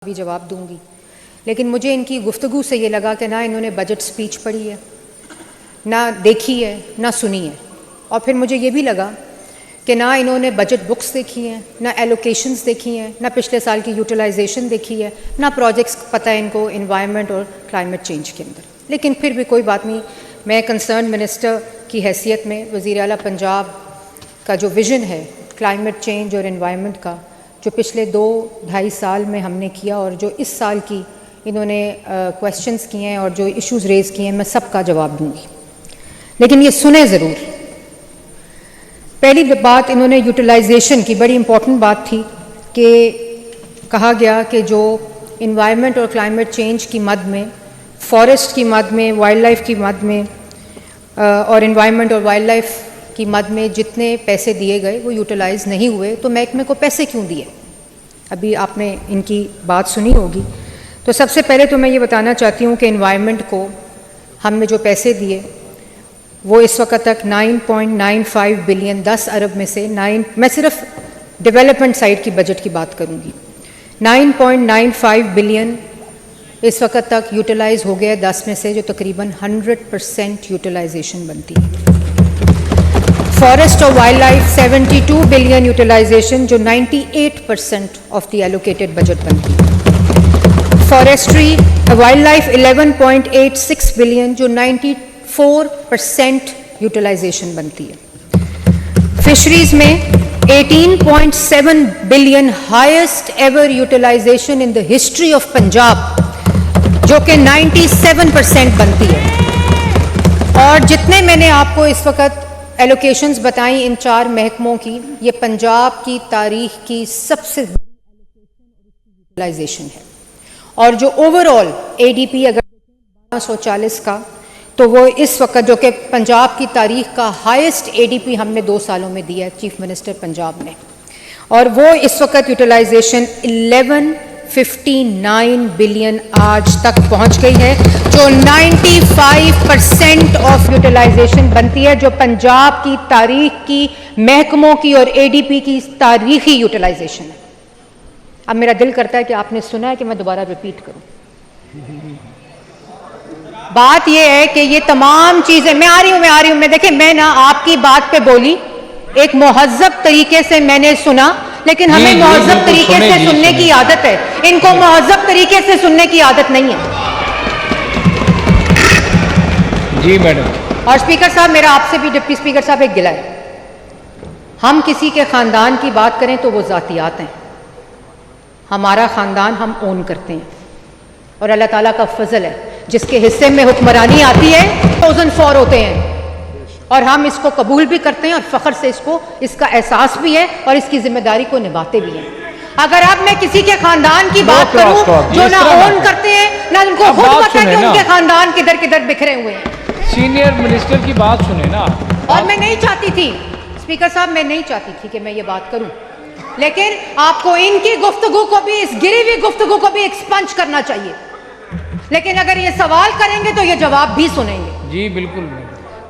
भी जवाब दूंगी, लेकिन मुझे इनकी गुफ्तगू से ये लगा कि ना इन्होंने बजट स्पीच पढ़ी है, ना देखी है, ना सुनी है। और फिर मुझे ये भी लगा कि ना इन्होंने बजट बुक्स देखी हैं, ना एलोकेशंस देखी हैं, ना पिछले साल की यूटिलाइजेशन देखी है, ना प्रोजेक्ट्स पता है इनको इन्वायरमेंट और क्लाइमेट चेंज के अंदर। लेकिन फिर भी कोई बात नहीं, मैं कंसर्न मिनिस्टर की हैसियत में वज़ीर आला पंजाब का जो विज़न है क्लाइमेट चेंज और इन्वायरमेंट का, जो पिछले 2-2.5 साल में हमने किया और जो इस साल की इन्होंने क्वेश्चंस किए हैं और जो इश्यूज़ रेज़ किए हैं, मैं सबका जवाब दूंगी। लेकिन ये सुने ज़रूर। पहली बात, इन्होंने यूटिलाइजेशन की बड़ी इम्पॉर्टेंट बात थी कि कहा गया कि जो इन्वायरमेंट और क्लाइमेट चेंज की मद में, फॉरेस्ट की मद में, वाइल्ड लाइफ की मद में और इन्वायरमेंट और वाइल्ड लाइफ की मद में जितने पैसे दिए गए वो यूटिलाइज़ नहीं हुए, तो महकमे को पैसे क्यों दिए? अभी आपने इनकी बात सुनी होगी। तो सबसे पहले तो मैं ये बताना चाहती हूँ कि इन्वायरमेंट को हमने जो पैसे दिए वो इस वक्त तक 9.95 बिलियन, 10 अरब में से 9, मैं सिर्फ डेवलपमेंट साइड की बजट की बात करूँगी, 9.95 बिलियन इस वक्त तक यूटिलाइज़ हो गया 10 में से, जो तकरीबन 100% यूटिलाइजेशन बनती है। फॉरेस्ट और वाइल्ड लाइफ 72 बिलियन यूटिलाइजेशन, जो 98% ऑफ द एलोकेटेड बजट बनती है। फॉरेस्ट्री वाइल्ड लाइफ 11.86 बिलियन, जो 94% यूटिलाइजेशन बनती है। फिशरीज में 18.7 billion, highest ever utilisation in the history of Punjab, जो कि 97% बनती है। और जितने मैंने आपको इस वक्त एलोकेशंस बताई इन 4 महकमों की, ये पंजाब की तारीख की सबसे बड़ी यूटिलाइजेशन है। और जो ओवरऑल एडीपी अगर 1240 का, तो वो इस वक्त जो कि पंजाब की तारीख का हाईएस्ट एडीपी हमने 2 सालों में दिया है चीफ मिनिस्टर पंजाब ने, और वो इस वक्त यूटिलाइजेशन 1159 बिलियन आज तक पहुंच गई है, जो 95% ऑफ यूटिलाइजेशन बनती है, जो पंजाब की तारीख की, महकमों की और एडीपी की तारीखी यूटिलाइजेशन है। अब मेरा दिल करता है कि आपने सुना है कि मैं दोबारा रिपीट करूं। बात यह है कि ये तमाम चीजें, मैं आ रही हूं, देखिए मैं ना आपकी बात पे बोली, एक मुहज़्ज़ब तरीके से मैंने सुना, लेकिन हमें मुहज़्ज़ब तरीके से सुनने की आदत है, इनको मुहज़्ज़ब तरीके से सुनने की आदत नहीं है। जी मैडम। और स्पीकर साहब, मेरा आपसे भी डिप्टी स्पीकर साहब एक गिला है, हम किसी के खानदान की बात करें तो वो ज़ातियात हैं, हमारा खानदान हम ओन करते हैं, और अल्लाह ताला का फजल है, जिसके हिस्से में हुक्मरानी आती है 1004 होते हैं, और हम इसको कबूल भी करते हैं और फ़ख्र से इसका एहसास भी है और इसकी जिम्मेदारी को निभाते भी हैं। अगर अब मैं किसी के खानदान की बात करूं जो ना ओन करते हैं, ना उनको खुद पता है कि उनके खानदान किधर किधर बिखरे हुए हैं। सीनियर मिनिस्टर की बात सुने ना। और मैं नहीं चाहती थी स्पीकर साहब, मैं नहीं चाहती थी कि मैं ये बात करूं, लेकिन आपको इनकी गुफ्तगू को भी, इस गिरी हुई गुफ्तगू को भी एक्सपंज करना चाहिए। लेकिन अगर ये सवाल करेंगे तो ये जवाब भी सुनेंगे। जी बिल्कुल।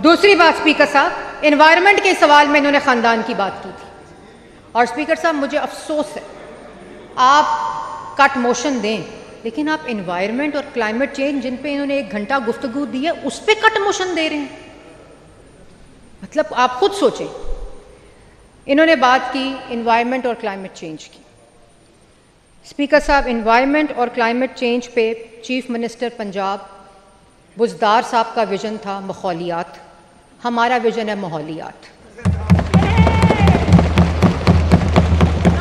दूसरी बात स्पीकर साहब, एनवायरनमेंट के सवाल में इन्होंने खानदान की बात की थी, और स्पीकर साहब मुझे अफसोस है, आप कट मोशन दें, लेकिन आप एनवायरनमेंट और क्लाइमेट चेंज जिन पे इन्होंने 1 घंटा गुफ्तगू दी है, उस पे कट मोशन दे रहे हैं। मतलब आप खुद सोचें। इन्होंने बात की एनवायरनमेंट और क्लाइमेट चेंज की। स्पीकर साहब, एनवायरनमेंट और क्लाइमेट चेंज पे चीफ मिनिस्टर पंजाब बुज़दार साहब का विजन था माहौलियात, हमारा विजन है माहौलियात।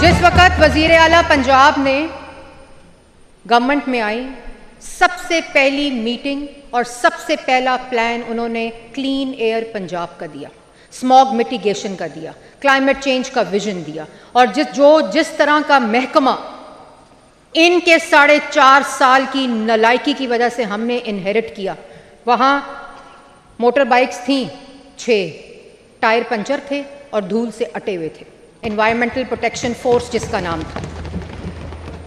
जिस वक़्त वज़ीर आला पंजाब ने गवर्नमेंट में आई, सबसे पहली मीटिंग और सबसे पहला प्लान उन्होंने क्लीन एयर पंजाब का दिया, स्मॉग मिटिगेशन का दिया, क्लाइमेट चेंज का विजन दिया। और जिस तरह का महकमा इनके 4.5 साल की नालायकी की वजह से हमने इनहेरिट किया, वहाँ मोटर बाइक्स थीं 6, टायर पंचर थे और धूल से अटे हुए थे, एनवायरमेंटल प्रोटेक्शन फोर्स जिसका नाम था।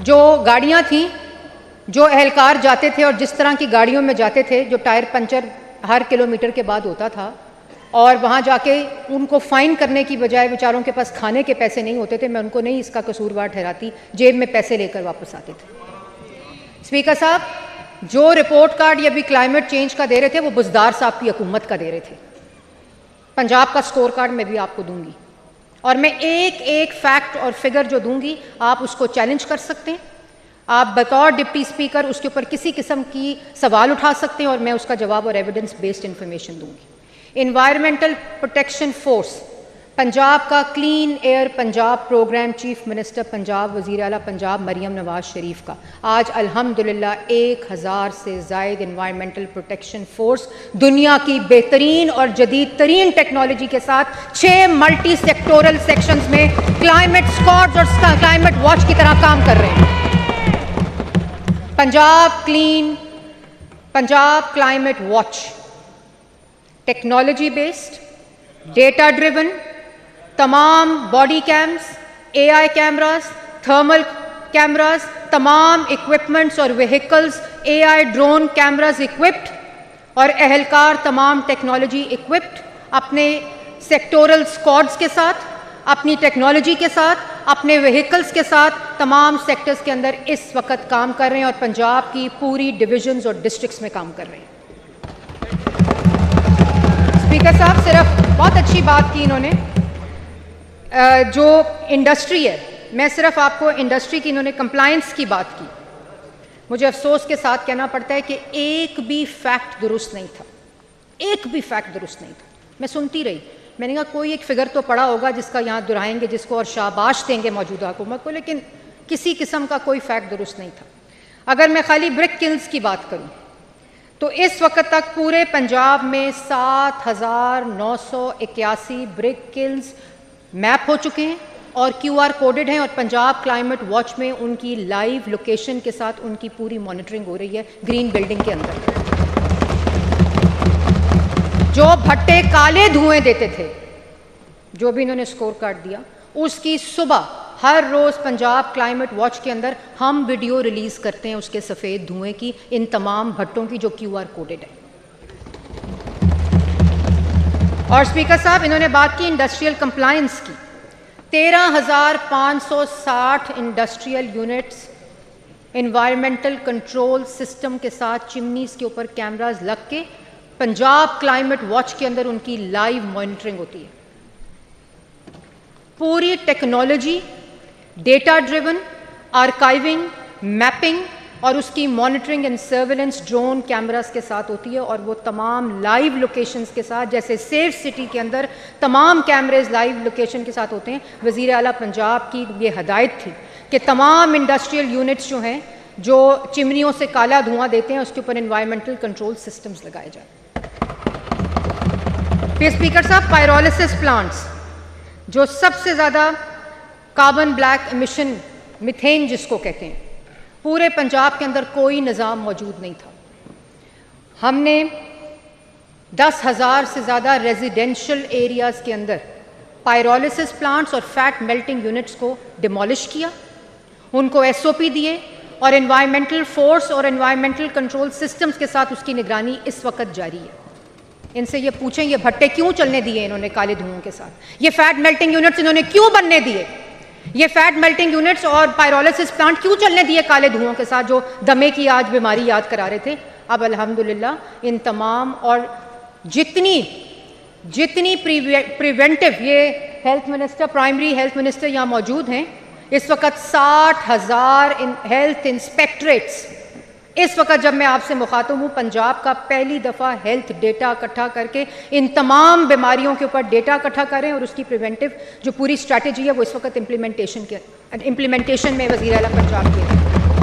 जो गाड़ियाँ थीं, जो एहलकार जाते थे और जिस तरह की गाड़ियों में जाते थे, जो टायर पंचर हर किलोमीटर के बाद होता था, और वहाँ जाके उनको फ़ाइन करने की बजाय बेचारों के पास खाने के पैसे नहीं होते थे। मैं उनको नहीं इसका कसूरवार ठहराती, जेब में पैसे लेकर वापस आते थे। स्पीकर साहब, जो रिपोर्ट कार्ड ये अभी क्लाइमेट चेंज का दे रहे थे वो बुज़दार साहब की हुकूमत का दे रहे थे। पंजाब का स्कोर कार्ड मैं भी आपको दूंगी और मैं एक एक फैक्ट और फिगर जो दूंगी आप उसको चैलेंज कर सकते हैं। आप बतौर डिप्टी स्पीकर उसके ऊपर किसी किस्म की सवाल उठा सकते हैं और मैं उसका जवाब और एविडेंस बेस्ड इंफॉर्मेशन दूंगी। इन्वायरमेंटल प्रोटेक्शन फोर्स पंजाब का clean air Punjab programme chief minister Punjab वज़ीर आला पंजाब मरियम नवाज शरीफ का आज अल्हम्दुलिल्लाह 1000 से ज़ायद इन्वायरमेंटल प्रोटेक्शन फोर्स दुनिया की बेहतरीन और जदीद तरीन टेक्नोलॉजी के साथ 6 मल्टी सेक्टोरल सेक्शंस में क्लाइमेट स्क्वाड्स और क्लाइमेट वॉच की तरह काम कर रहे हैं। Punjab climate watch technology based, data driven, तमाम body cams, AI cameras, thermal cameras, तमाम इक्विपमेंट्स और vehicles AI drone cameras equipped और एहलकार तमाम टेक्नोलॉजी इक्विप्ड अपने सेक्टोरल स्क्वाड्स के साथ, अपनी टेक्नोलॉजी के साथ, अपने व्हीकल्स के साथ तमाम सेक्टर्स के अंदर इस वक्त काम कर रहे हैं और पंजाब की पूरी डिविजन्स और डिस्ट्रिक्ट्स में काम कर रहे हैं। स्पीकर साहब, सिर्फ बहुत अच्छी बात की इन्होंने, जो इंडस्ट्री है, मैं सिर्फ आपको इंडस्ट्री की, इन्होंने कंप्लायंस की बात की। मुझे अफसोस के साथ कहना पड़ता है कि एक भी फैक्ट दुरुस्त नहीं था, एक भी फैक्ट दुरुस्त नहीं था। मैं सुनती रही, मैंने कहा कोई एक फिगर तो पड़ा होगा जिसका यहाँ दोहराएंगे, जिसको और शाबाश देंगे मौजूदा हुकूमत को, लेकिन किसी किस्म का कोई फैक्ट दुरुस्त नहीं था। अगर मैं खाली ब्रिक किल्स की बात करूँ तो इस वक्त तक पूरे पंजाब में 7981 ब्रिक किल्स मैप हो चुके हैं और QR कोडेड हैं और पंजाब क्लाइमेट वॉच में उनकी लाइव लोकेशन के साथ उनकी पूरी मॉनिटरिंग हो रही है ग्रीन बिल्डिंग के अंदर। जो भट्टे काले धुएं देते थे, जो भी इन्होंने स्कोर कार्ड दिया, उसकी सुबह हर रोज़ पंजाब क्लाइमेट वॉच के अंदर हम वीडियो रिलीज़ करते हैं उसके सफ़ेद धुएं की, इन तमाम भट्टों की जो QR कोडेड है। और स्पीकर साहब, इन्होंने बात की इंडस्ट्रियल कंप्लायंस की। 13,560 industrial units environmental control system के साथ चिमनीज़ के ऊपर कैमराज लग के पंजाब क्लाइमेट वॉच के अंदर उनकी लाइव मॉनिटरिंग होती है। पूरी technology data driven archiving, mapping और उसकी monitoring and surveillance drone cameras के साथ होती है और वो तमाम लाइव लोकेशंस के साथ, जैसे सेफ सिटी के अंदर तमाम कैमरेज लाइव लोकेशन के साथ होते हैं। वज़ीर आला पंजाब की ये हदायत थी कि तमाम इंडस्ट्रियल यूनिट्स जो हैं जो चिमनियों से काला धुआं देते हैं उसके ऊपर इन्वायरमेंटल कंट्रोल सिस्टम्स लगाए जाए। फिर स्पीकर साहब, पायरोलिसिस प्लांट्स जो सबसे ज़्यादा कार्बन ब्लैक एमिशन मिथेन जिसको कहते हैं, पूरे पंजाब के अंदर कोई निज़ाम मौजूद नहीं था। हमने 10,000 से ज़्यादा रेजिडेंशियल एरियाज़ के अंदर पायरोलिसिस प्लांट्स और फैट मेल्टिंग यूनिट्स को डिमोलिश किया, उनको SOP दिए और एनवायरमेंटल फोर्स और एनवायरमेंटल कंट्रोल सिस्टम्स के साथ उसकी निगरानी इस वक्त जारी है। इनसे ये पूछें ये भट्टे क्यों चलने दिए इन्होंने काले धुओं के साथ, ये फैट मेल्टिंग यूनिट्स इन्होंने क्यों बनने दिए, ये फैट मेल्टिंग यूनिट्स और पायरोलिसिस प्लांट क्यों चलने दिए काले धुओं के साथ, जो दमे की आज बीमारी याद करा रहे थे। अब अल्हम्दुलिल्लाह इन तमाम और जितनी प्रिवेंटिव, ये health minister, primary health minister यहाँ मौजूद हैं, इस वक्त 60,000 हेल्थ इंस्पेक्टरेट्स, इस वक्त जब मैं आपसे मुखातिब हूँ, पंजाब का पहली दफ़ा हेल्थ डेटा इकट्ठा करके इन तमाम बीमारियों के ऊपर डेटा इकट्ठा करें और उसकी प्रिवेंटिव जो पूरी स्ट्रैटेजी है वो इस वक्त इम्प्लीमेंटेशन में वज़ीर आला पंजाब की है।